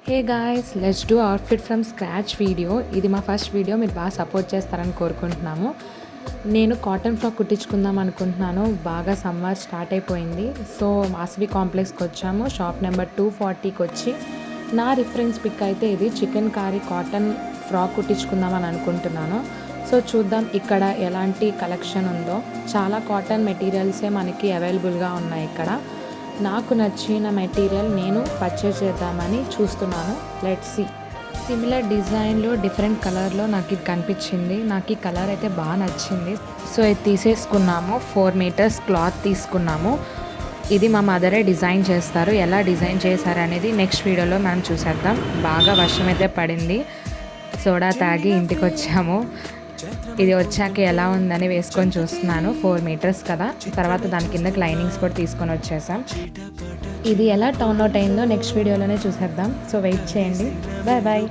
Hey guys, let's do outfit from scratch video. ఇది మా first video. మీరు బాగా సపోర్ట్ చేస్తారని కోరుకుంటున్నాము. నేను కాటన్ ఫ్రాక్ కుట్టించుకుందాం అనుకుంటున్నాను. బాగా సమ్మర్ స్టార్ట్ అయిపోయింది. సో మాస్వి కాంప్లెక్స్కి వచ్చాము. షాప్ నెంబర్ 240కి వచ్చి నా రిఫరెన్స్ పిక్ అయితే ఇది చికెన్ కారీ కాటన్ ఫ్రాక్ కుట్టించుకుందామని అనుకుంటున్నాను. సో చూద్దాం ఇక్కడ ఎలాంటి కలెక్షన్ ఉందో. చాలా కాటన్ మెటీరియల్సే మనకి అవైలబుల్గా ఉన్నాయి ఇక్కడ. నాకు నచ్చిన మెటీరియల్ నేను పర్చేస్ చేద్దామని చూస్తున్నాను. Let's see. సిమిలర్ డిజైన్లో డిఫరెంట్ కలర్లో నాకు ఇది కనిపించింది. నాకు ఈ కలర్ అయితే బాగా నచ్చింది. సో ఇది తీసేసుకున్నాము. 4 మీటర్స్ క్లాత్ తీసుకున్నాము. ఇది మా మదరే డిజైన్ చేస్తారు. ఎలా డిజైన్ చేశారు అనేది నెక్స్ట్ వీడియోలో మనం చూసేద్దాం. బాగా వర్షం అయితే పడింది. సోడా తాగి ఇంటికి వచ్చాము. ఇది వచ్చాక ఎలా ఉందని వేసుకొని చూస్తున్నాను. 4 మీటర్స్ కదా. తర్వాత దాని కిందకి లైనింగ్స్ కూడా తీసుకొని వచ్చేసాం. ఇది ఎలా టర్న్ అవుట్ అయిందో నెక్స్ట్ వీడియోలోనే చూసేద్దాం. సో వెయిట్ చేయండి. Bye bye.